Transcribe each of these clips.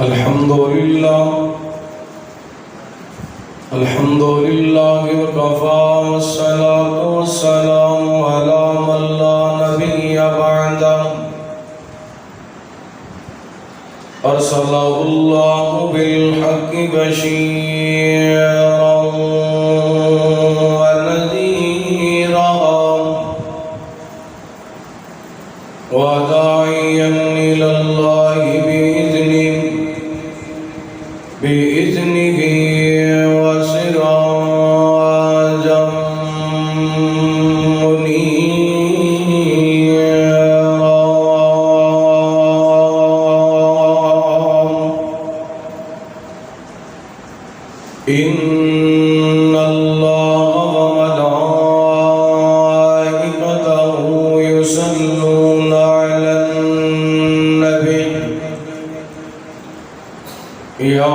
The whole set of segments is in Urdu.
الحمد لله وكفى والصلاة والسلام على من لا نبي بعده أرسله الله بالحق بشيرا ونذيرا وداعيا إلى الله بإذنه وسراجا منيرا إن الله وملائكته يصلون على النبي يا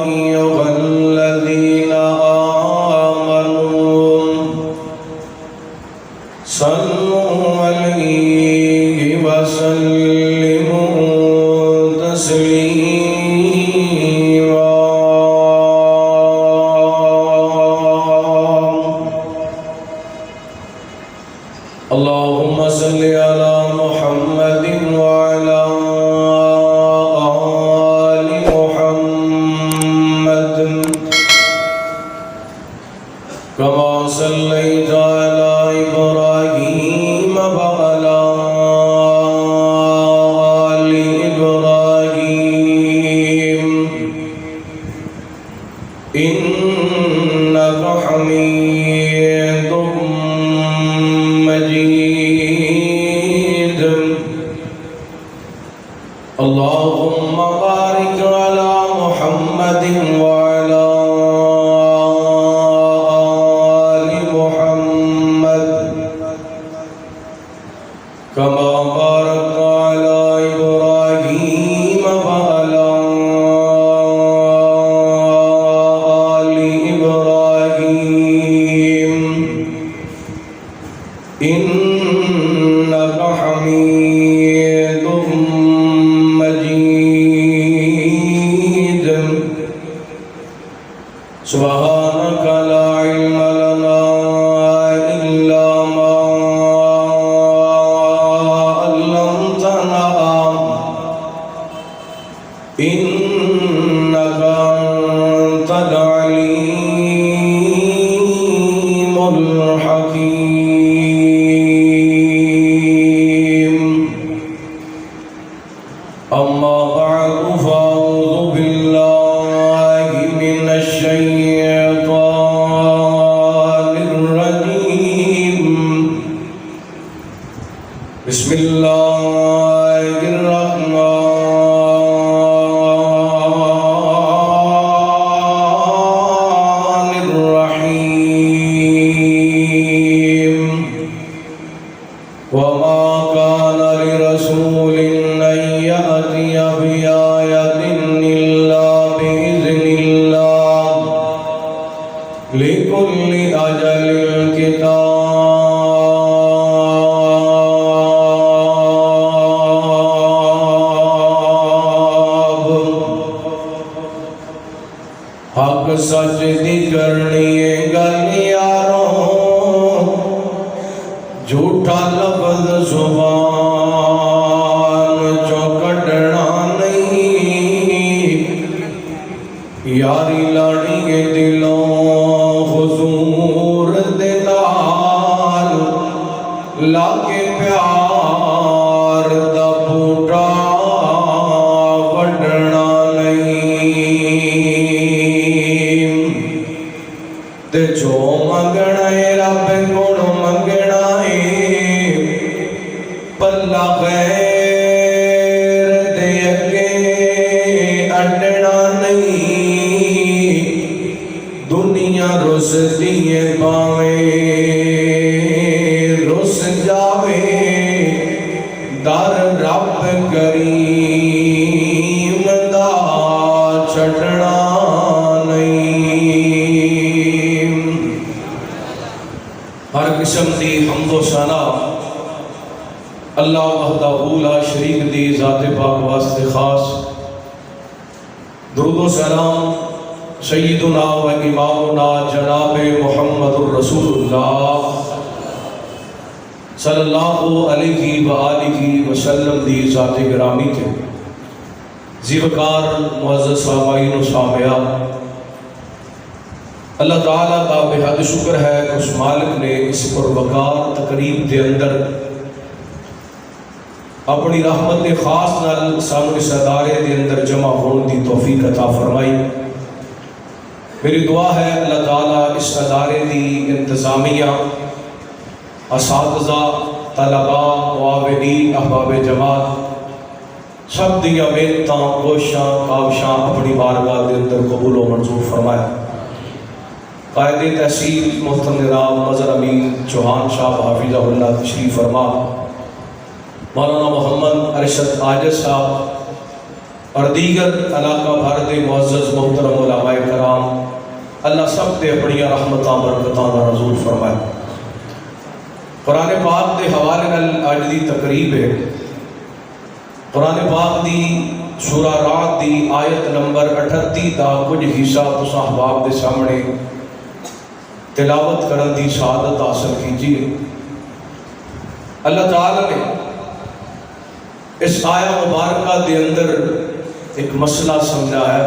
أيها الذين آمنوا صلوا عليه وسلموا تسليما اللهم صل على محمد وعلى آل محمد كما صليت على إبراهيم وعلى آل إبراهيم إنك حميد مجيد اللهم بارك على محمد وعلى آل محمد كما باركت على إبراهيم وعلى آل إبراهيم إنك حميد مجيد سبحانك لا علم لنا إلا ما علمتنا إنك أنت العليم الحكيم أما بعد فأعوذ بالله من الشيطان الرجيم بسم الله الرحمن الرحيم وما كان لرسول أن يأتي بآية إلا بإذن الله لكل أجل كتاب حق سچ دی کرنی گل یاروں جھوٹا لفظ زبان چوں کڈنا نہیں یاری لاڑی کے دلوں حضور دے نال لا کے پیار دا بوٹا وڈنا نہیں تے جو منگنا ہے رب کولوں منگنا ہے پلا غیر دے اگے اڈنا نہیں دنیا رس دیے پاویں رس جاوے در رب کریم دا چھٹنا نہیں ہر قسم دی حمد و ثنا اللہ وحدہ لا شریک دی ذات پاک واسطے خاص درود و سلام سیدنا و امامنا جناب محمد الرسول اللہ صلی اللہ علیہ وآلہ وسلم دی ذات گرامی تے زیوکار معزز سامعین و سامعات، اللہ تعالیٰ کا بے حد شکر ہے کہ اس مالک نے اس پروقار تقریب کے اندر اپنی رحمت خاص نال سانو اس ادارے کے اندر جمع ہونے دی توفیق عطا فرمائی۔ میری دعا ہے اللہ تعالیٰ اس ادارے دی انتظامیہ، اساتذہ، طلباء، معاونین، احباب جماعت سب دیا محنتاں، کوششاں، کاوشاں اپنی بارگاہ کے اندر قبول و منظور فرمائے۔ قائد تحصیل محترم جناب مظہر امین چوہان صاحب حافظہ اللہ تشریف فرما، مولانا محمد ارشد عاجز صاحب اور دیگر علاقہ بھر کے معزز محترم علماء کرام، اللہ سب تے اپنی رحمتاں برکتاں دا نزول فرمائے۔ قرآن پاک دے حوالے نال اج دی تقریب ہے۔ قرآن پاک دی سورہ رعد دی آیت نمبر 38 دا کچھ حصہ تساں احباب دے سامنے تلاوت کرن دی سعادت حاصل کیجیے۔ اللہ تعالیٰ نے اس آیہ مبارکہ دے اندر ایک مسئلہ سمجھایا،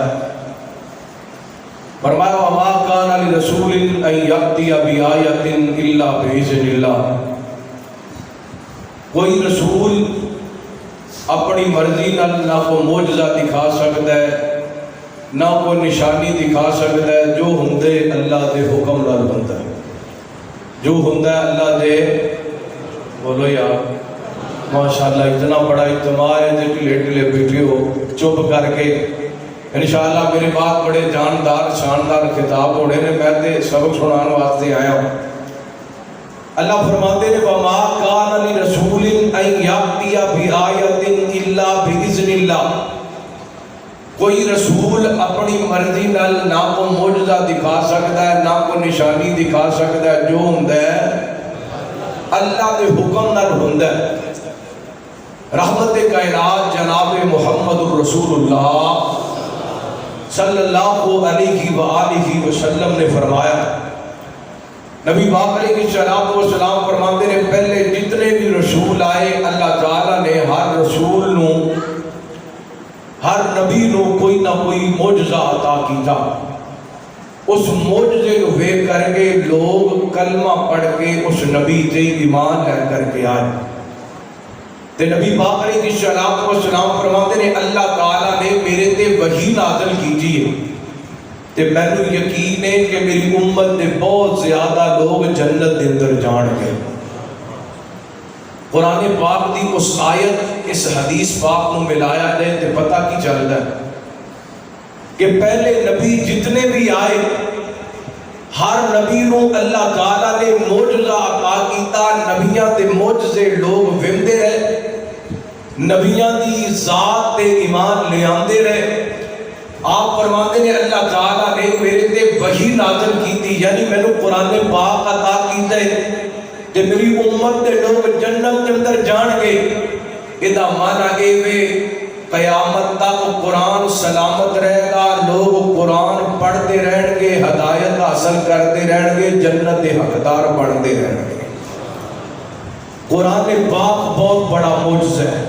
فرمایا وَمَا كَانَ لِرَسُولٍ أَن يَأْتِيَ بِآيَةٍ إِلَّا بِإِذْنِ اللَّهِ۔ کوئی رسول اپنی مرضی نہ کوئی معجزہ دکھا سکتا ہے، نہ کوئی نشانی دکھا سکتا ہے، جو ہوندے اللہ دے حکم نال بنتا ہے، جو ہوندا ہے اللہ دے، بولو یار ماشاءاللہ اتنا بڑا اجتماع ہے جو ٹلے ٹلے بیٹھے ہو چپ کر کے، انشاءاللہ میرے بعد بڑے جاندار شاندار خطاب ہونے نے، میں تے سبق سنان واسطے آیا ہوں۔ اللہ فرماتے ہیں وَمَا كَانَ لِرَسُولٍ أَن يَأْتِيَ بِآيَةٍ إِلَّا بِإِذْنِ اللَّهِ۔ کوئی رسول اپنی مرضی نال نہ کوئی معجزہ دکھا سکتا ہے، نہ کوئی نشانی دکھا سکتا ہے، جو ہوندا ہے اللہ کے حکم نال ہوندا ہے۔ رحمت کائنات جناب محمد الرسول اللہ صلی اللہ علیہ وآلہ وسلم نے فرمایا، نبی پاک علیہ السلام فرماتے ہیں پہلے جتنے بھی رسول آئے اللہ تعالیٰ نے ہر رسول نو، ہر نبی نو کوئی نہ کوئی معجزہ عطا کیتا۔ اس معجزے کو ویکھ کر کے لوگ کلمہ پڑھ کے اس نبی تے ایمان لے کر کے آئے۔ تے نبی پاک علیہ السلام فرماتے ہیں اللہ تعالیٰ نے میرے تے وحی نازل کیجیے، تے میں نے یقین ہے کہ میری امت نے بہت زیادہ لوگ جنت دے اندر جان گئے۔ قرآن پاک دی اس آیت اس حدیث پاک کو ملایا جائے تے پتہ کی چلتا ہے کہ پہلے نبی جتنے بھی آئے ہر نبی نو اللہ تعالیٰ نے معجزہ عطا کیتا، نبیاں تے معجزے لوگ وندے رہے، نبیاں دی ذات تے ایمان لے آندے رہے۔ آپ فرماتے ہیں اللہ تعالیٰ نے میرے تے وحی نازل کی تھی، یعنی میں نے قرآن پاک عطا کیتا ہے کہ میری امت دے لوگ جنت کے اندر جان گے۔ ادا معنی اے وے قیامت تک قرآن سلامت رہے گا، لوگ قرآن پڑھتے رہیں گے، ہدایت حاصل کرتے رہیں گے، جنت دے حقدار بنتے رہیں گے۔ قرآن پاک بہت بڑا معجزہ ہے،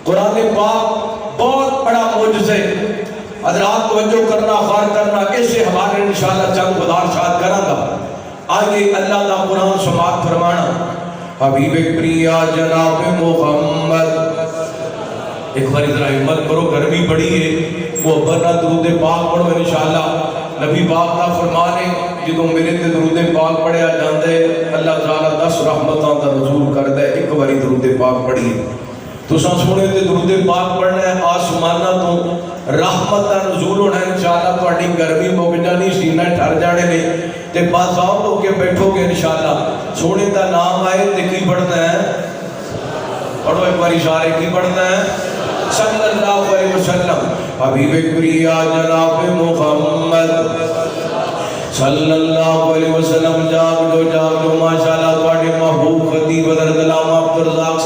قرآن پاک بہت بڑا معجزہ ہے۔ حضرات توجہ کرنا، غور کرنا، ایسے حوالے انشاءاللہ چند گزارشات کراں گا۔ آئیے اللہ دا قرآن سماعت فرمانا، حبیب پریا جناب محمد۔ ایک بار ذرا ہمت کرو، گرمی بڑی ہے، وہ برنا درود پاک پڑھو انشاءاللہ۔ نبی پاک دا فرمان ہے جدوں میرے تے درود پاک پڑھیا جاندا ہے اللہ تعالیٰ 10 رحمتاں دا نزول کردا ہے۔ ایک بار درود پاک پڑھیے، تساں سونے تے درود پاک پڑھنا ہے، آسماناں تو رحمت دا نزول ہونا ہے انشاءاللہ۔ تہاڈی گرمی مک جانی، سینہ ٹھر جانے نے تے باذاو ہو کے بیٹھو گے انشاءاللہ۔ سونے دا نام آئے تے کی پڑھنا ہے؟ پڑھو ایک باری سارے، کی پڑھنا ہے؟ صلی اللہ علیہ وسلم۔ حبیب پریا جناب محمد صلی اللہ علیہ وسلم۔ جاگ جو ماشاءاللہ تہاڈے محبوب خطیب حضرت علامہ عبدالرزاق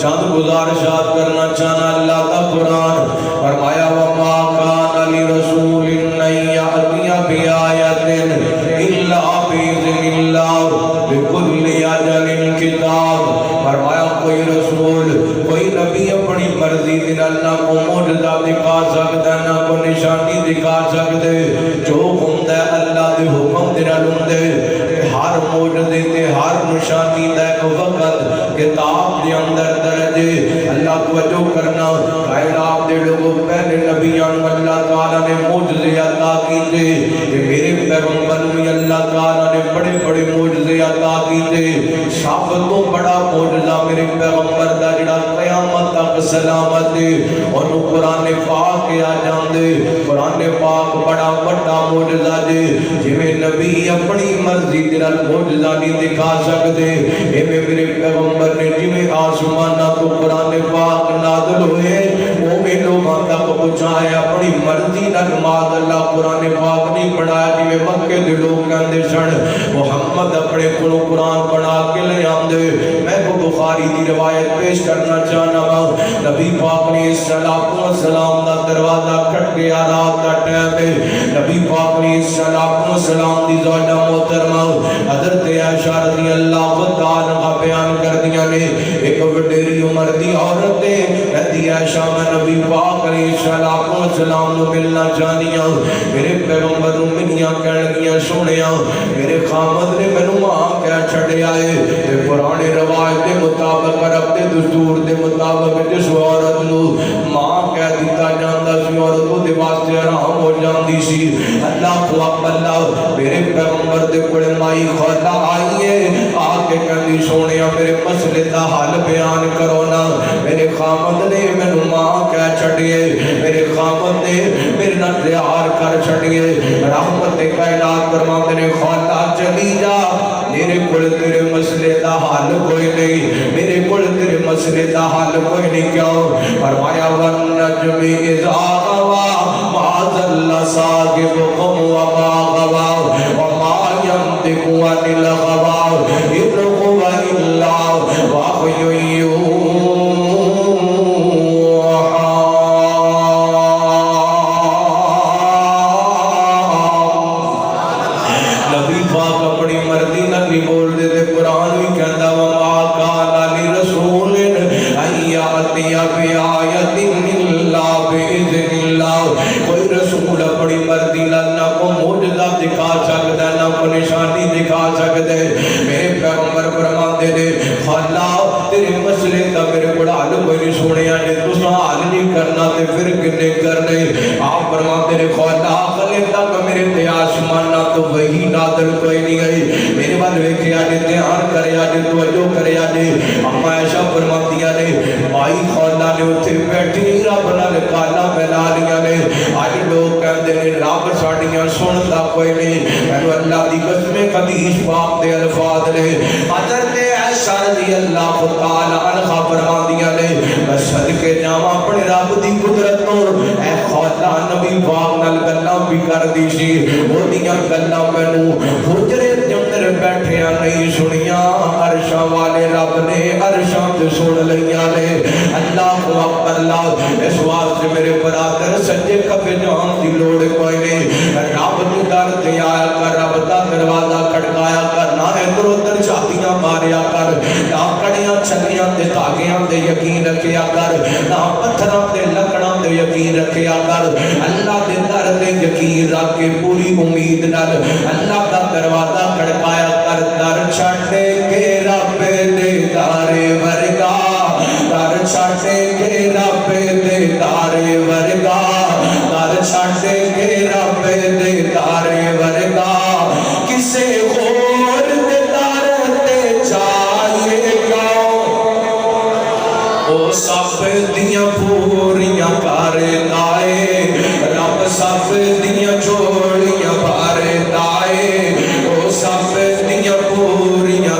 چند گزارشات کرنا چاہنا اللہ کا قرآن فرمایا وما کان لرسول ان یأتی بآیۃ الا بإذن اللہ لکل اجل کتاب فرمایا کوئی رسول کوئی نبی اپنی مرضی دے نال نہ کو معجزہ دکھا سکتا نہ کو نشانی دکھا سکتے جو ہوندا ہے اللہ دے حکم دے نال ہوندا ہے ہر معجزے تے ہر نشانی دا ایک وقت کتاب دے اندر درج اللہ توجہ کرنا کائنات دے لوگوں پہلے نبیاں اللہ تعالی نے معجزے عطا کیتے کہ میرے پیغمبر بھی اللہ تعالی نے بڑے بڑے معجزے عطا کیتے سب تو بڑا معجزہ میرے پیغمبر دا جڑا قیامت تک سلامت ہے اور قرآن پاک آ جاندے قرآن پاک بڑا بڑا معجزہ ہے جویں نبی اپنی مرضی دے نال معجزہ نہیں دکھا سکتے ایویں میرے پیغمبر نے جویں آسماناں تو قرآن پاک نازل ہوئے اوویں لوگاں تک پہنچایا اپنی مرضی نال معاذ اللہ قرآن پاک نہیں پڑھایا جویں مکے دے لوگ کہندے سن محمد اپنے کولوں قرآن پڑھا کے لے آندے میں کو بخاری دی روایت پیش کرنا چاہنا ہوں نبی پاک نے صلوات و سلام دا دروازہ کھٹکیا رات دا ٹائم ہے نبی پاک نے صلوات و سلام دی زوجہ محترمہ حضرت عائشہ رضی اللہ تعالی عنہا بیان کردیاں نے ایک وڈیری عمر دی عورت ہے کہتی عائشہ میں نبی پاک علیہ الصلوۃ والسلام نو ملنا چاہنی ہوں میرے پیغمبر نو ملیاں کہن گیاں سونیا میرے خامد نے مینوں ماں کہہ چھڈیا ہے تے پرانے روایت دے مطابق عرب دے دستور دے مطابق جس عورت نو ماں کہہ دتا جاندا سی عورت دے واسطے حرام ہو جاندی سی اللہ اللہ میرے پیغمبر دے کول مائی خدا آئی ہے آ کے کہندی سونیا میرے مسئلے دا حل بیان کرو نا میرے خامد نے مینوں ماں کہہ چھڈیے میرے خامد نے میرے نال پیار کر چھڈیے رحمت کائنات فرماندے نے خدا چلی جا میرے کول تیرے مسئلے دا حل کوئی نہیں میرے کول تیرے مسئلے دا حل کوئی نہیں کیوں فرمایا والنجم اذا غوا ما ضل صاحبكم وما غوا وما ينطق عن الهوى إن هو إلا وحي دکھا سکتا نہ کوئی نشانی دکھا سکتا میرے پیغمبر فرماندے نے خدا تیرے مسئلے دا میرے کو حل کوئی نہیں سنیا جے تساں حل نہیں کرنا تے پھر کنے کرنے آپ فرماندے نے خدا کلے تک میرے تے آسماناں تو وہی نازل کوئی نہیں گئی میرے ول ویکھیا جے دھیان کریا جے توجہ کریا جے اما عائشہ فرماندیاں نے بھائی خدا نے اوتھے بیٹھی رب نال گالاں ملا لیاں نے اج لوگ کہندے نے رب ساڈیاں سندا کوئی نہیں میں اللہ دی قسم حدیث پاک دے الفاظ نے حضرت عائشہ رضی اللہ تعالی عنہا فرماندیاں نے میں صدقے جاواں اپنے رب دی قدرت تو اے خدا نبی پاک نال گلاں بھی کردی سی اودیاں گلاں مینوں حجرے دے اندر بیٹھیاں نہیں سنیاں عرش والے رب نے عرشاں تے سن لیاں نے اللہ اکبر اللہ اس واسطے میرے برادر سجے کبے جان دی لوڑ کوئی نہیں رب نو ڈر تے آیا کر رب دا دروازہ کھڑکایا کر نہ ادھر ادھر چھاتیاں ماریا کر نہ کڑیاں چھلیاں تے دھاگیاں تے یقین رکھیا کر نہ پتھراں تے لکڑاں تے یقین رکھیا کر اللہ دے در تے یقین رکھ کے پوری امید نال اللہ دا دروازہ کھڑکایا کر در چھڈ کے رب دے دارے ورگا در چھڈ کے رب دے دارے ورگا در چھڈ کے رب دے دارے ورگا کسے اور دے دار تے جائے گا او سب دیاں پوریاں کر دائے رب سب دیاں چھوڑیاں بھر دائے او سب دیاں پوریاں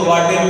ਤੁਹਾਡੇ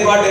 ਤੁਹਾਡੇ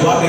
ਤੁਹਾਡੇ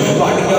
ਤੁਹਾਡੀਆਂ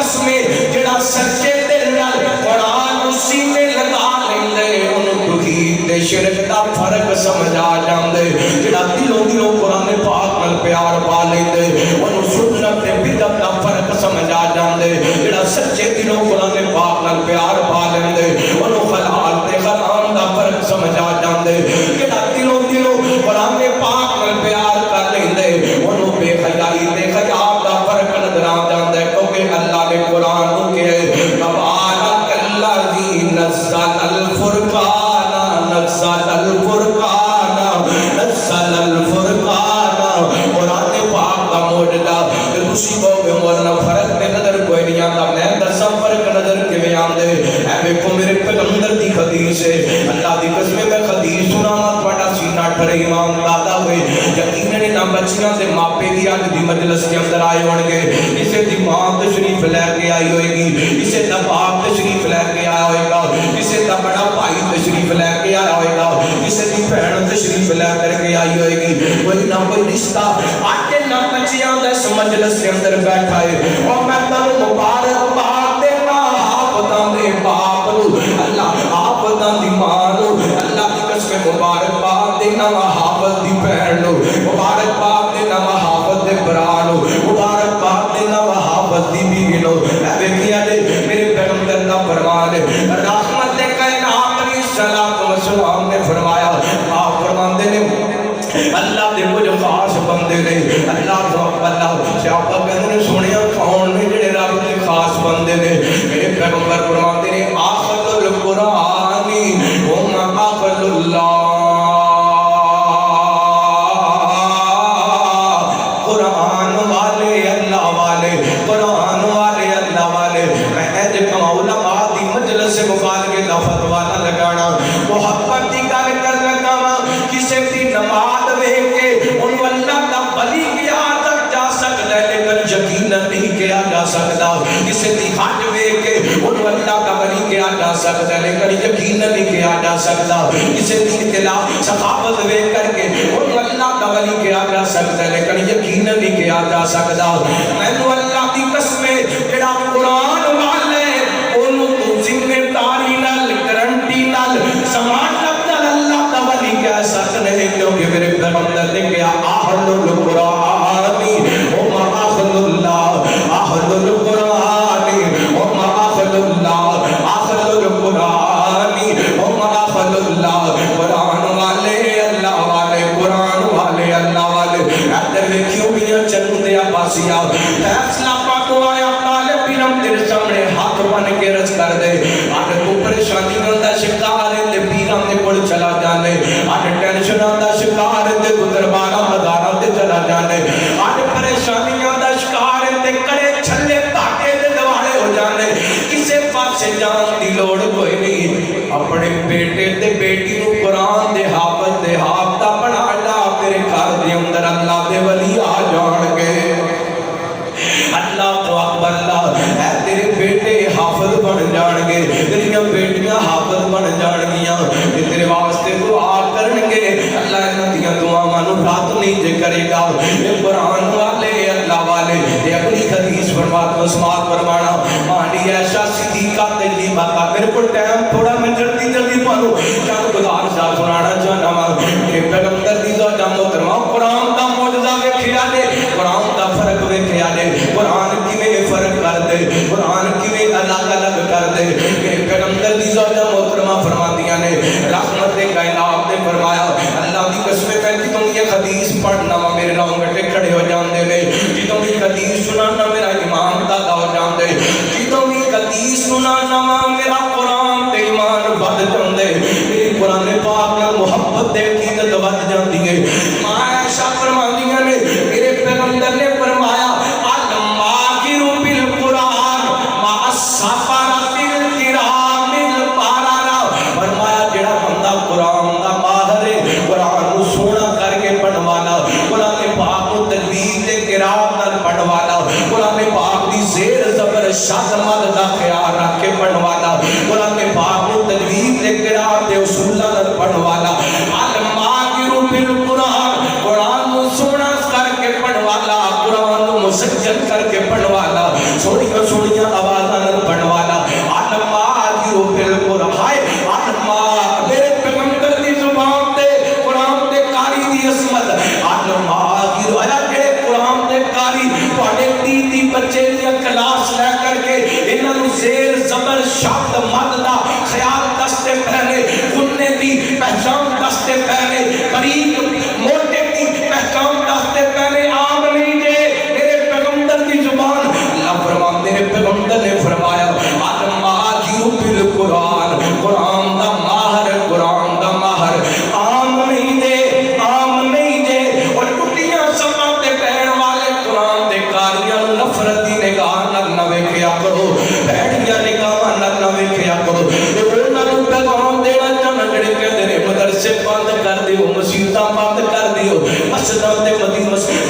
قسمیں جڑا سچے دل نال قرآن سینے لگا لیندے انہوں توحید تے شرک دا فرق سمجھ آ جاندے جڑا دلوں قرآن پاک نال پیار پا لیندے انہوں سنت تے بدعت دا فرق سمجھ آ جاندے جڑا سچے دلوں قرآن پاک نال پیار پا لیندے انہوں حلال تے حرام دا فرق سمجھ آ جاندے جڑا دلوں قرآن پاک نال پیار کر لیندے انہوں بے حیائی تے حیا دا فرق نظر آ جاندے کیونکہ اللہ نے قرآن کو کہ تبارک الذی نزل الفرقان نزل الفرقان نزل الفرقان قرآن پاک کا معجزہ خوشی کو میں ورنہ فرق میں نظر کوئی نہیں آتا میں دسا فرق نظر کے میں آمدے اے بیکو میرے پیغمبر دی حدیث ہے اللہ دی قسم میں حدیث سنانا تھوڑا سینہ ٹھرے امام دادا ہوئے یقیناً نہ بچیاں سے ماپے بھی آج دی مجلس کے اندر آئے ہوئے اسے دی ماں تشریف لے کے آئی ہوئے گی اسے دا باپ تشریف لے کے آیا ہوئے گا اسے دا بڑا بھائی تشریف لے کے آیا ہوئے گا اسے دی بہن تشریف لے کر کے آئی ہوئے گی کوئی نہ کوئی رشتہ آج کے نہ بچیاں دے مجلس کے اندر بیٹھا ہے اور میں تنو مبارک بات دینا آپدان دے باپ اللہ آپدان دی مانو اللہ کی قسم مبارک بات دینا حافظ دی بہن مبارک بات دینا حافظ دے برانو مبارک بات دینا حافظ دی بیگنو اے بیکیا دے میرے پیغمبر دا فرمان ہے رحمت دے کائنات علیہ السلام نے فرمایا آپ فرمان دے نے اللہ دے کچھ خاص بندے نے اللہ صحابہ کہنے نے سنیا کون نے جڑے رب دے خاص بندے نے میرے پیغمبر فرماتے نے آخذ القرآن ہم آخذ اللہ قرآن والے اللہ والے قرآن والے اللہ والے میں ایجے علماء دی مجلس سے مبالغے دا فتویٰ نہ لگانا محبت دی گل کر لگا کسی دی نماز ان اللہ کا بلی کیا تک جا سکتا ہے لیکن یقین نہیں کیا جا سکتا کسی دی حج ویکھ کے ان اللہ کا بلی کیا جا سکتا ہے لیکن یقین نہیں کیا جا سکتا کسی دی اطلاع صحابت ویکھ کر کے ان اللہ کا بلی کیا جا سکتا ہے لیکن یقین نہیں کیا جا سکتا میں تو اللہ کی قسم جڑا قرآن والے انہوں تو ذمہ داری نال گارنٹی نال سمان اللہ کا ولی کہہ سکتے ہیں کیونکہ میرے پیغمبر نے کہا اہل القرآن ہم اہل اللہ اہل القرآن ہم اہل اللہ اہل القرآن ہم اہل اللہ قرآن والے اللہ والے قرآن والے اللہ والے ادھر دیکھیو میاں چنو دے عباسیہ فیصلہ پاک آیا طالب علم تیرے سامنے ہاتھ بن کے رض کر دے آٹھ تو پریشانی نہ شکار ہے پیران دے کوڑ چلا جانے آج ٹینشناں دا شکار تے درباراں مداراں تے چلا جانے آج پریشانیاں دا شکار تے کڑے چھلے تاکے دے دوارے ہو جانے کسے پاسے جان دی لوڑ کوئی نہیں اپنے بیٹے تے بیٹی نو قرآن دے حافظ دے حافظہ بنا لا میرے گھر دے اندر اللہ دے ولی آ جان گے اللہ تو اکبر اللہ اے تیرے بیٹے حافظ بن جان گے تیریاں بیٹیاں حافظ بن جان گیاں تیرے واسطے دعا کرن گے اللہ انہاں دیاں دعاواں نو رات نہیں جے کرے گا یہ قرآن والے اللہ والے یہ اپنی حدیث فرمات مسمات فرمانا مانی عائشہ صدیقہ تجربہ کا میرے کو ٹائم تھوڑا میں جلدی پانو چاند گزار صاحب سنانا چاہنا میرے پیغمبر دی زوجہ محترمہ قرآن کا معجزہ ویکھیا دے قرآن کا فرق ویکھیا دے قرآن کیویں فرق کر دے قرآن کیویں الگ الگ کر دے میرے پیغمبر دی زوجہ محترمہ فرماندیاں نے رحمت کائنات نے فرمایا اللہ دی قسم ہے کہ تم یہ حدیث پڑھنا میرے رونگٹے کھڑے ہو جاندے نے جتوں بھی حدیث سنانا میرا ایمان دادا ہو جاندے جتوں بھی حدیث سنانا میرا قرآن تے ایمان بڑھ جاندے میری قرآن پاک نال محبت تے عقیدت بڑھ جاندی ہے ماں عائشہ فرماندیاں نے میرے پیغمبر نے فرمایا الماہر بالقرآن مع السفرۃ الکرام البررہ فرمایا جڑا بندہ قرآن دا ماہر ہے قرآن نو سونا کر کے پڑھن والا قرآن پاک نو تجوید تے قرات نال پڑھن والا قرآن پاک دی زیر زبر شاد مد دا خیال رکھ کے پڑھن والا قرآن پاک نو تجوید تے قرات تے اصول نال پڑھن والا الماہر بالقرآن قرآن نو سونا کر کے پڑھن والا قرآن نو مسجل کر کے پڑھن والا سوڑیاں سوڑیاں آوازاں بنوانا آلما گیرو بالکل ہائے آلما میرے پیغمبر دی زبان تے قرآن تے کاری دی عظمت آلما گیرو آیا جڑے قرآن تے کاری پاڑے دی بچے دیا کلاس لے کر کے انہاں نوں زیر زبر شبد مد دا خیال دستے پہلے اننے دی پہچان دستے پہلے قریب موٹے دی پہچان دستے پہلے عام نہیں دے میرے پیغمبر دی زبان اللہ فرما میرے پیغمبر نے فرمایا آلما جیو بالقرآن قرآن دا ماہر قرآن دا ماہر عام نہیں دے عام نہیں دے اور ٹوٹیاں سماں تے بہن والے قرآن دے کاریاں نفرت دی نگاہ نہ ویکھیا کرو بھڑیاں نگاہ نہ ویکھیا کرو انہاں نوں پیغام دینا چاہنا جڑے کہندے نے مدرسے بند کر دیو مسجداں بند کر دیو مسجداں تے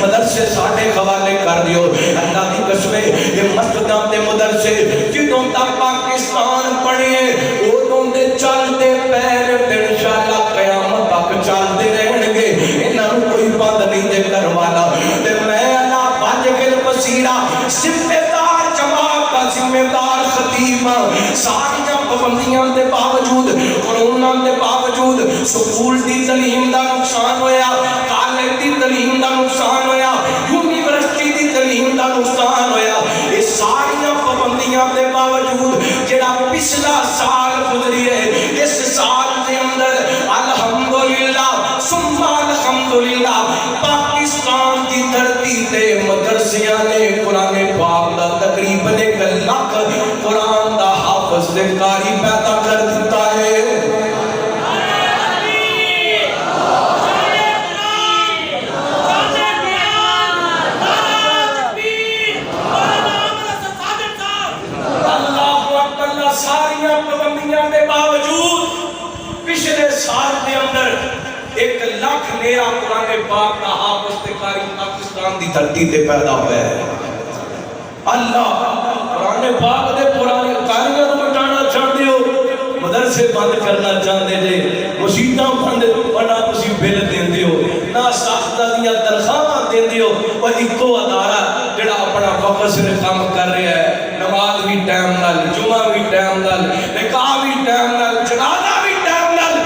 مدرسے ساڈے حوالے کر دیو اللہ دی قسم یہ مسجداں تے مدرسے جدوں تک پاکستان بنے اودوں دے چلدے پیر تے انشاءاللہ قیامت تک چلدے رہن گے انہاں نوں کوئی بند نہیں دے کروانا تے میں اللہ باجل بصیرہ ذمہ دار جماعت کا ذمہ دار خطیب ساری پابندیاں دے باوجود قانوناں دے باوجود سکول دی تعلیم دا نقصان ہویا کالج دی تعلیم دا نقصان ہویا یونیورسٹی دی تعلیم دا نقصان ہویا یہ ساری پابندیاں دے باوجود جڑا پچھلا سال گزری ہے اس سال دے اندر الحمدللہ ثم الحمدللہ پاکستان دی دھرتی تے مدرسیاں نے قرآن پاک دا تقریباً 1 لاکھ قرآن دا حافظ دے قاری پیدا کر دیتا ہے ساریاں پابندیاں دے باوجود پچھلے سال دے اندر 1 لاکھ نیا قرآن پاک کا حافظ تے قاری پاکستان دی دھرتی تے پیدا ہوا ہے اللہ قرآن پاک دے پرانے قاریاں نوں مٹانا چاہتے ہو مدرسے بند کرنا چاہتے جے مسجداں بند بنا تسی بل دیندے ہو نہ اساتذہ دیاں تنخواہاں دیندے ہو اور اکو ادارہ جڑا اپنا وقت سے کام کر رہا ہے نماز بھی ٹائم نال جمعہ بھی ٹائم نال نکاح بھی ٹائم نال جنازہ بھی ٹائم نال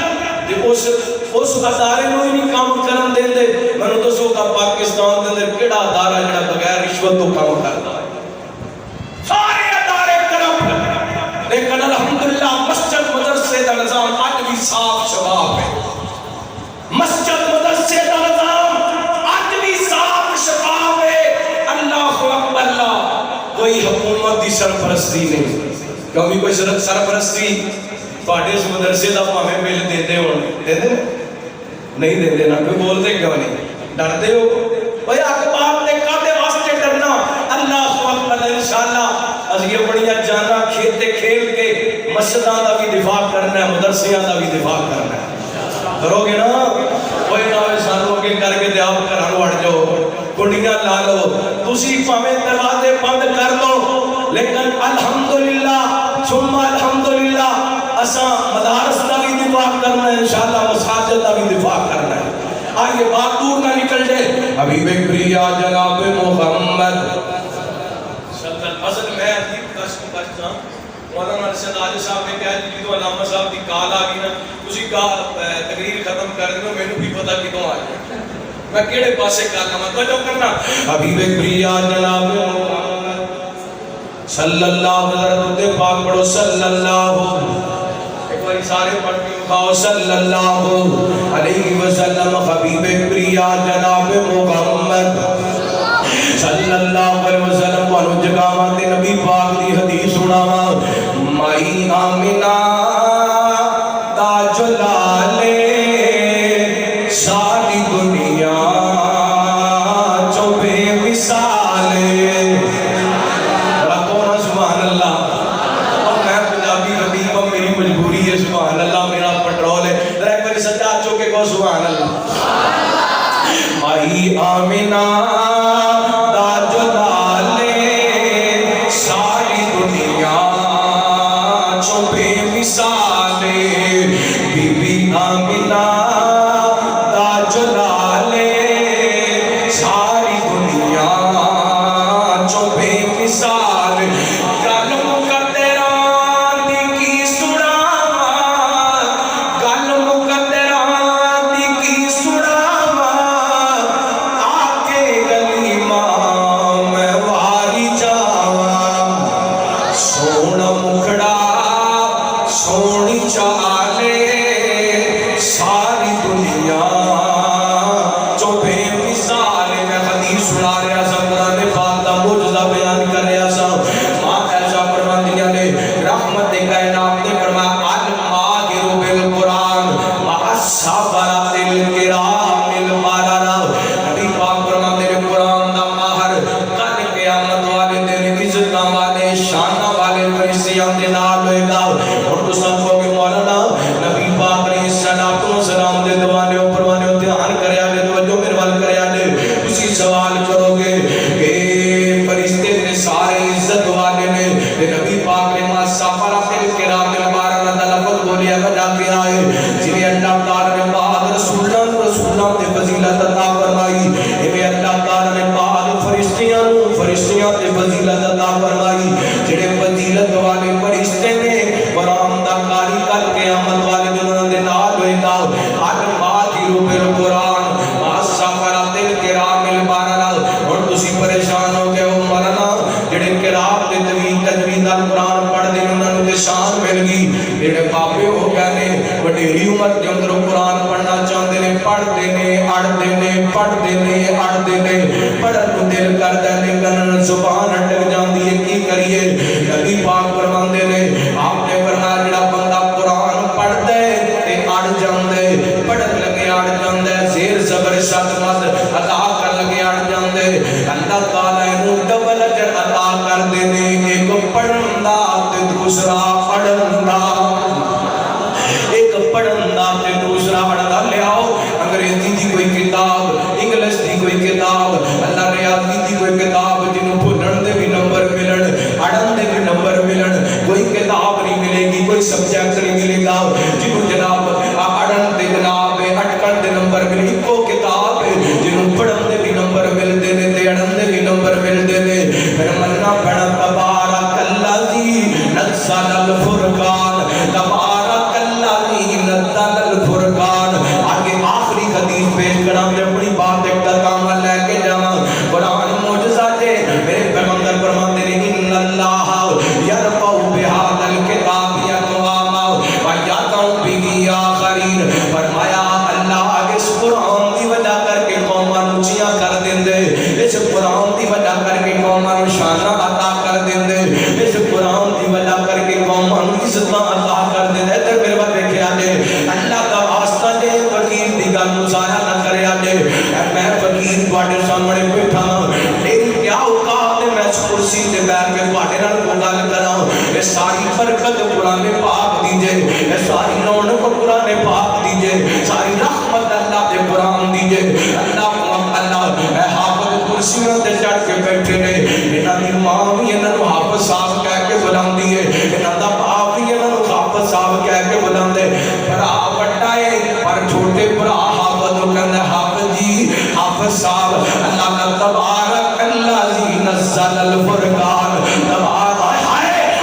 تے اس ادارے نوں ہی نہیں کام کرن دیندے منوں دسو کہ پاکستان دے اندر کیڑا ادارہ جڑا بغیر رشوت تو کام کردا ہے سارے ادارے کرپٹ لیکن الحمدللہ مسجد مدرسے دا نظام اج بھی صاف شفاف ہے مسجد مدرسے دا نظام اج بھی صاف شفاف ہے اللہ اکبر اللہ کوئی حکومت دی سرپرستی نہیں کبھی کوئی سرپرستی تواڈے اس مدرسے دا بھاویں بل دیندے ہون دیندے نہیں دیندے نا کوئی بولدے کیوں نہیں ڈردے ہو اوے اخبار تے کادے واسطے ڈرنا اللہ اکبر انشاءاللہ اس یہ بڑیاں جانا کھیتے کھیل کے مسجداں دا بھی دفاع کرنا ہے مدرسیاں دا بھی دفاع کرنا ہے کرو گے نا کوئی نہ سانو اگے کر کے تے آپ گھراں وڑ جاؤ کنڈیاں لا لو تسی پاویں دروازے بند کر لو لیکن الحمدللہ ثم الحمدللہ اساں مدارس دا بھی دفاع کرنا ہے انشاءاللہ مساجد دا بھی دفاع کرنا ہے آئیے بات دور نہ نکل جائے حبیب کریا جناب محمد اصل میں عجیب قسم کرتا مولانا ارشد عالی صاحب نے کہا جی تو علامہ صاحب دی کال آ گئی نا تسی تقریر ختم کر دو مینوں بھی پتہ کدوں آ جائے میں کیڑے پاسے کرنا میں توجہ کرنا حبیب کریا جناب محمد صلی اللہ علیہ پاک پڑھو صلی اللہ ایک بار سارے پڑھ کے مخاؤ صلی اللہ علیہ وسلم حبیب کریا جناب محمد صلی اللہ علیہ وسلم وانو جگاواں تے نبی پاک دی حدیث سناواں مائی آمنہ دا جلالے ساری دنیا چو بے مثالے رکھونا سبحان اللہ اور میں پنجابی حبیب ہوں میری مجبوری ہے سبحان اللہ میرا پٹرول ہے ذرا ایک باری سجاد چوکے کو سبحان اللہ مائی آمنہ رزقاں والے شاناں والے فرشتیاں دے نال ہوئے گا. اور تساں کہو گے مولانا نبی پاک علیہ الصلوۃ والسلام دے دیوانے پروانے دھیان کریا نے توجہ میرے ول کریا نے. تسی سوال کرو گے کہ فرشتے نے سارے عزت والے نے تے نبی پاک نے ما سفرات الکرام البارہ دا لفظ بولیا وجہ کیا ہے جنہیں اللہ تعالی نے بعد رسولوں تے فضیلت عطا فرمائی ایویں اللہ تعالی نے بعد فرشتیاں تے فضیلت عطا فرمائی. جڑے فضیلت والے فرشتے نے قرآن دا قاری کر قیامت والے دن دے نال ہوئے گا. الماہر بالقرآن ما سفرات الکرام البارہ. اور تسی پریشان ہو گئے ہو مولانا جڑے قرات تے تجوید قرآن پڑھ دے انہاں نوں تے شان مل گئی. جڑے بابے ہو گئے نے وڈیری عمر دے اندر قرآن پڑھنا چاہندے نے پڑھدے نے اڑدے نے پڑھدے نے اڑدے نے پڑھن نوں دل کردا ہے لیکن زبان اٹک جاندی ہے. کی کریے نبی پاک فرماندے نے آپ نے فرمایا جڑا بندہ قرآن پڑھدا ہے تے اڑ جاندا ہے پڑھن لگے اڑ جاندا ہے زیر زبر شد مد ادا کر لگے اڑ جاندا ہے. اللہ تعالی نوں ڈبل اجر عطا کر دے نے ایک پڑھن دا تے دوسرا پڑھن دا. ایک پڑھن دا تے دوسرا پڑھن دا. لیاؤ انگریزی دی کوئی کتاب انگلش دی کوئی کتاب اللہ ریاضی دی کوئی کتاب جنوں بھولن دے بھی نمبر ملن اڑن دے بھی نمبر ملن. کوئی کتاب نہیں ملے گی کوئی سبجیکٹ نہیں ملے گا جنوں جناب اڑن دے جناب اٹکن دے نمبر ملے. کو کتاب جنوں پڑھن دے بھی نمبر ملدے نے تے اڑن دے بھی نمبر ملدے نے. پھر مننا پڑھا تبارک الذی نزل الفرقان تبارک الذی نزل الفرقان. آگے آخری حدیث پیش کراں تے اپنی بات ایک کام لے کے جاواں. قرآن معجزہ تے میرے پیغمبر فرماتے ہیں ان اللہ یرفع بہذا الکتاب اقواما ویضع بہ آخرین. فرمایا اللہ اس قرآن دی وجہ کر کے قوماں اونچیاں کر دیندے. اس قرآن دی وجہ کر کے قوماں نوں شاناں عطا کر دیندے. اس قرآن دی وجہ کر کے قوماں نوں عزتاں عطا کر دیندے. تے میرے ول ویکھیا جے اللہ دا واسطہ جے فقیر دی گل نوں ضائع نہ کریا جے. میں فقیر تواڈے سامنے بیٹھا ہاں میری کیا اوقات ہے میں اس کرسی تے بیٹھ کے تواڈے نال گل کراں. اے ساری برکت قرآن پاک دی جے اے ساری رونق قرآن پاک دی جے ساری رحمت اللہ دے قرآن دی جے. اللہ اے حافظ کرسیوں تے چڑھ کے بیٹھے نے انہاں دی ماں بھی انہاں نوں حافظ صاحب کہہ کے بلاندی ہے انہاں دا باپ بھی انہاں نوں حافظ صاحب کہہ کے بلاندے. بڑا بڑا ہے پر چھوٹے بھرا حافظ نوں کہندا حافظ جی حافظ صاحب. اللہ کا تبارک الذی نزل الفرقان تبارک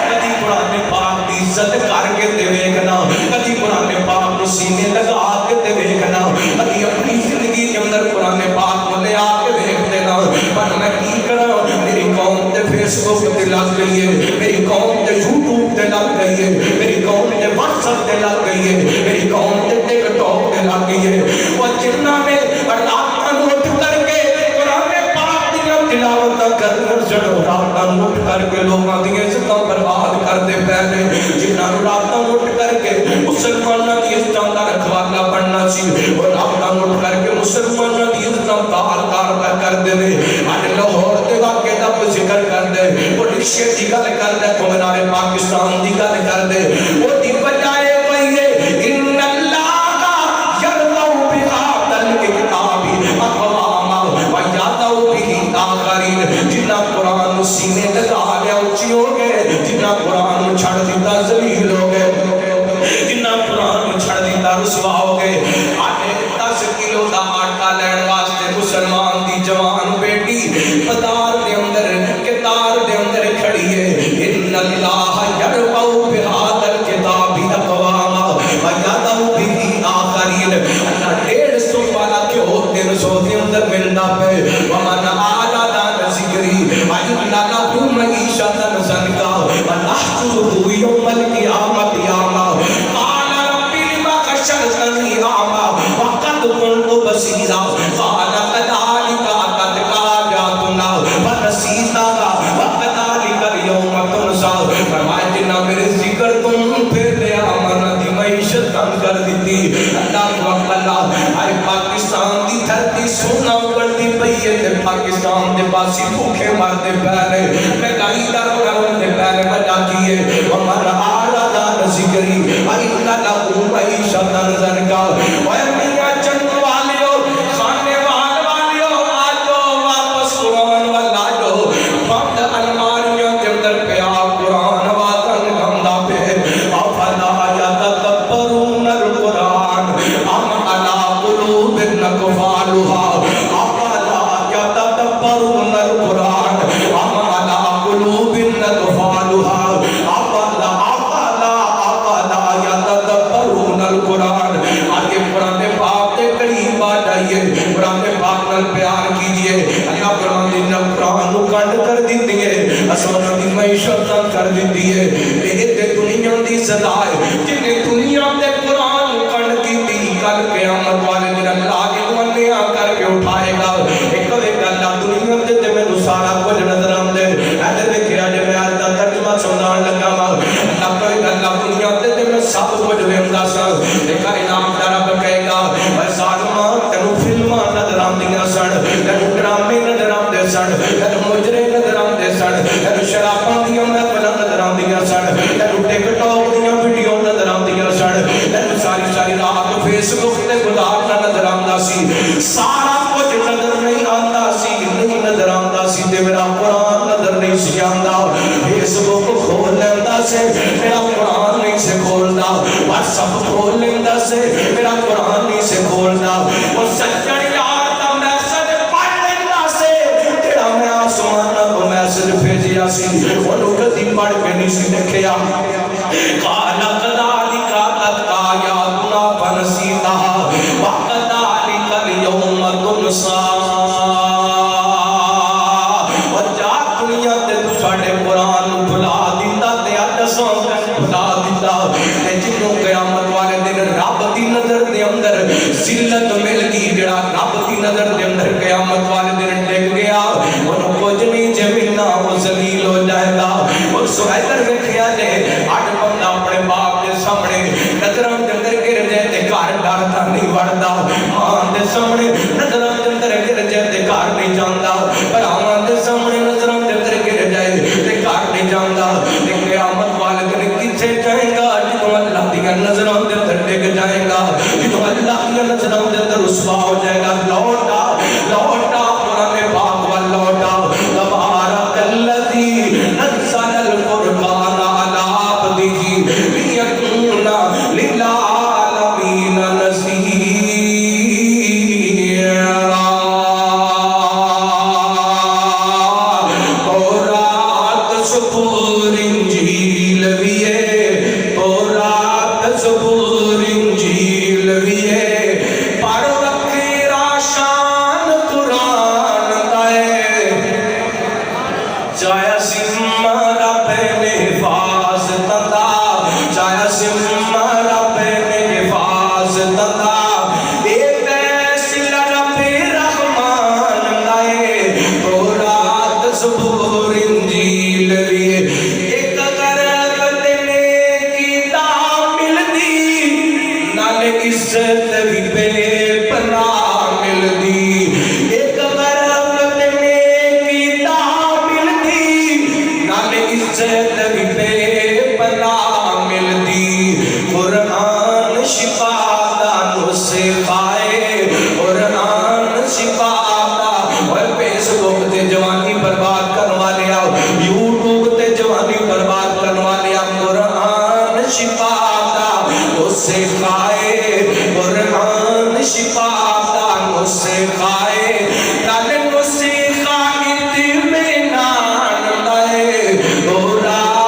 کدی قرآن پاک دی عزت کر کے تے ویکھنا کدی قرآن پاک نوں سینے لگا کے تے ویکھنا کدی اپنی زندگی دے اندر قرآن پاک نوں لے آ کے ویکھ دینا. پر میں کی کراں میری قوم تے فیس بک تے لگ گئی ہے میری قوم تے یوٹیوب تے لگ گئی ہے میری قوم تے واٹس ایپ تے لگ گئی ہے میری قوم تے ٹک ٹاک تے لگ گئی ہے. وہ جنہاں نے راتاں نوں اٹھ کر کے قرآن پاک دی تلاوت کرن جڑو راتاں نوں اٹھ کر کے لوکاں دی عزتاں برباد کردے پے نے. جنہاں نوں راتاں نوں اٹھ کر کے مسلماناں دی عزتاں دا رکھوالا بننا سی وہ راتاں نوں اٹھ کر کے مسلماناں دی عزتاں تار کردے نے. اج لاہور دے واقعے دا ذکر کردے وہ رکشے دی گل کردے کمنار پاکستان دی گل کردے. وہ دی بجائے وہی ہے ان اللہ یرفع بہذا الکتاب اقواما ویضع بہ آخرین. جنہاں قرآن سینے لگا لیا اونچی ہو گئے جنہاں قرآن چھڑ دیتا ذلیل ہو گئے جنہاں قرآن چھڑ دیتا رسوا ہو گئے. آٹے 10 کلو دا آٹا لین واسطے مسلمان دی جوان بیٹی قطار دے اندر کتار دے اندر کھڑی ہے. ان اللہ یرفع بہذا الکتاب اقواما ویضع بہ آخرین. اللہ 150 والا کیوں 300 دے اندر ملنا پے. ومن اعرض عن ذکری فإن له معیشة ضنکا ونحشرہ یوم القیامۃ اعمی. قال رب لم حشرتنی اعمی وقد كنت بصیرا. قال كذلك أتتك آیاتنا فنسیتها وكذلك اليوم تنسى. فرمایا جنہ میرے ذکر تم پھر لیا من دی معیشت کم کر دیتی. اللہ اللہ آئے پاکستان دی دھرتی سونا پڑتی پئی ہے پاکستان دے پاسی بھوکے مارتے پے رہے مہنگائی دا معیشت کر دیتی ہے. یہ تے دنیا دی سزا ہے. جنہیں دنیا تے قرآن پڑھ کی تھی کل قیامت والے دن اللہ کے منیا کر کے اٹھائے گا. ایک اللہ دنیا تے میں سارا کچھ نظر آندے ایسے دیکھا جی میں آج کا ترجمہ سمجھان لگا وا. اللہ کوئی اللہ دنیا تے میں سب کچھ ویندا سا. ایک انعام دا رب کہے گا اے ظالما تینوں فلماں نظر آندیاں سن, تینوں ڈرامے نظر آندے سن, تینوں مجرے نظر آندے سن, تینوں شراباں دیاں محفلاں نظر آندیاں سن, تینوں ٹک ٹاک دیاں ویڈیو نظر آندیاں سن, تینوں ساری ساری رات فیس بک تے گزارنا نظر آندا سی. سارا کچھ نظر نہیں آندا سی, نہیں نظر آندا سی تے میرا قرآن نظر نہیں سی آندا. فیس بک کھول لیندا سے میرا قرآن نہیں سے کھولدا, واٹس ایپ کھول لیندا سے میرا قرآن نہیں سے کھولدا. اور سچڑ یار دا میسج پڑھ لیندا سے جڑا میں آسمان تو میسج بھیجیا سی اونوں کدی پڑھ کے نہیں سی دیکھیا. قال كذلك أتتك آياتنا فنسيتها وكذلك اليوم تنسى. اور جا دنیا تے تو ساڈے قرآن نوں بھلا دیندا تے اج اساں بھلا دیندا تے جنوں قیامت والے دن رب دی نظر دے اندر ذلت مل گئی. جڑا رب دی نظر دے اندر قیامت والے دن ڈگ گیا اونوں کچھ نہیں جے ملنا, وہ ذلیل ہو جائے گا. اور سہیدر ویکھیا جے اج بندہ اپنے باپ دے سامنے نظراں دے اندر گر جائے تے گھر ڈردا نہیں وڑدا, ماں دے سامنے نظراں دے اندر گر جائے تے گھر نہیں جاندا, بھراواں دے سامنے نظراں دے اندر گر جائے تے گھر نہیں جاندا. تے قیامت والے دن کتے جائے گا جدوں اللہ دی نظراں دے اندر ڈگ جائے گا, جدوں اللہ دی نظراں دے اندر رسوا ہو جائے گا. لوٹا لوٹا قرآن پاک وال لوٹا. تبارک الذی نزل القرآن علی عبدہ لیکون للعالمین نذیرا. تورات زبور انجیل بھی ہے, تورات زبور انجیل بھی ہے, پر وکیرا شان قرآن دا ہے. چاہے سمارا پہنے حفاظ تتا, چاہے سمارا پہنے حفاظ تتا, ایک ایسل رب رحمان لائے. تورات زبور انجیل لیے ایک غرب دینے کی دامل دی, نالے عزت بھی بے پناہ مل دی. ایک غرب دینے کی دامل دی, نالے عزت بھی بے پناہ مل دی. قرآن شفا دا نسخائے, قرآن شفا دا. اور فیس بک تے جوانی برباد کرن والے آؤ, یوٹیوب تے جوانی برباد کرن والے آؤ, قرآن شفا دا نسخائے, قرآن شفا دا نسخائے. نال نسخہ اطمینان دے, تورات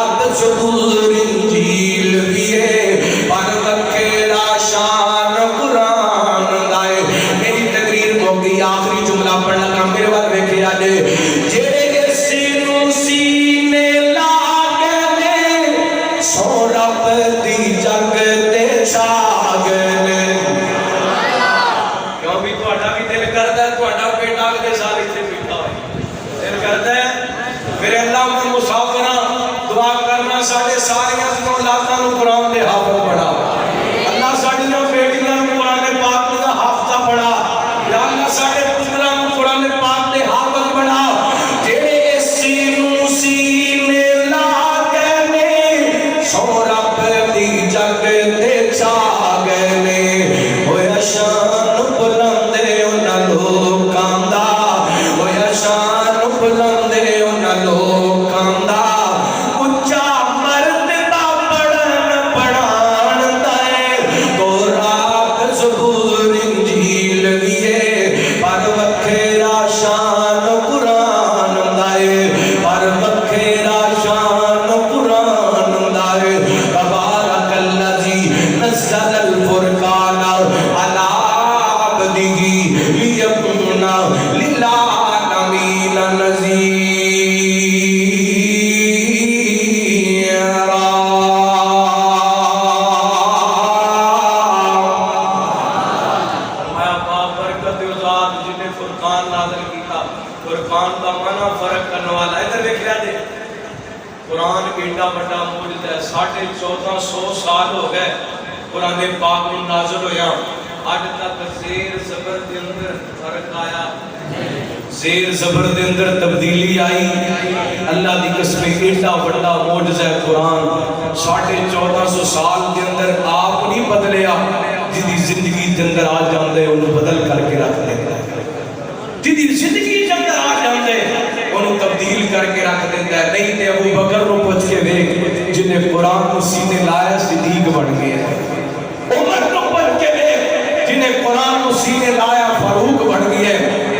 قرآن ایڈا بڑا موجود ہے، 1450 سال ہو گئے قرآن پاک میں نازل ہویا، اج تک زیر زبر دے اندر فرق آیا، زیر زبر دے اندر تبدیلی آئی۔ اللہ دی قسم ایڈا بڑا معجزہ ہے قرآن، 1450 سال دے اندر آپ نہیں بدلیا، جدی زندگی دے اندر آ جاندے انہوں بدل کر کے رکھ دیتا ہے، جدی زندگی دے اندر آ جاندے انہوں تبدیل کر کے رکھ دیتا ہے۔ نہیں تے ابو بکر نو پوچھ کے دیکھ جنہیں قرآن کو سینے لایا صدیق بن گیا، عمر نو پوچھ کے دیکھ جنہیں قرآن کو سینے لایا فاروق بن گیا،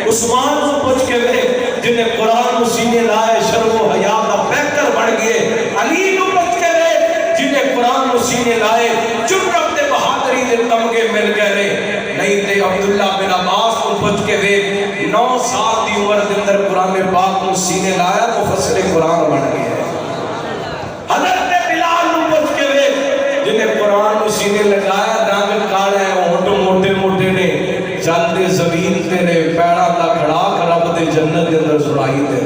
عثمان کو پوچھ کے دیکھ جنہیں قرآن کو سینے لائے شرم و حیا کا بہتر بن گئے، علی کو پوچھ کے دیکھ جنہیں قرآن کو سینے لائے جرأت تے بہادری دے تمغے مل گئے۔ نہیں تے عبداللہ بن عباس کو پوچھ کے دیکھ 9 سال دی عمر دے اندر قرآن پاک کو سینے لایا مفسر قرآن بن گئے۔ حضرت بلال کو پوچھ کے دیکھ جنہیں قرآن کو سینے لگایا رنگ کالا ہے، ہونٹ موٹے موٹے نے، چلتے زمین تے نے، پیڑا دا کھڑا کر رب دے جنت دے اندر سنائی تے۔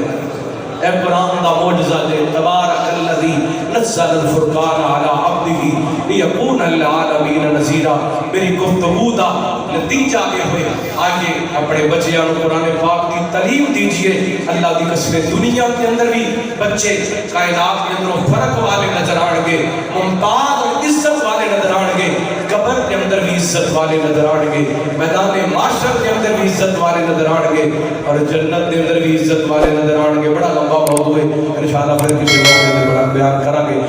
اے قرآن دا معجزہ دے تبارک الذی نزل الفرقان علی عبدہ لیکون للعالمین نذیرا۔ میری گفتگو دا نتیجہ یہ ہوئے آگے اپنے بچیاں کو قرآن پاک کی تعلیم دیجئے۔ اللہ دی قسم دنیا کے اندر بھی بچے کائنات کے اندر فرق والے نظر آنگے، ممتاز اور عزت والے نظر آنگے، قبر کے اندر بھی عزت والے نظر آنگے، میدان معاشر کے اندر بھی عزت والے نظر آنگے، اور جنت کے اندر بھی عزت والے نظر آنگے۔ بڑا لمبا موضوع ہے، انشاءاللہ پھر کسی موقع میں بڑا بیان کریں گے۔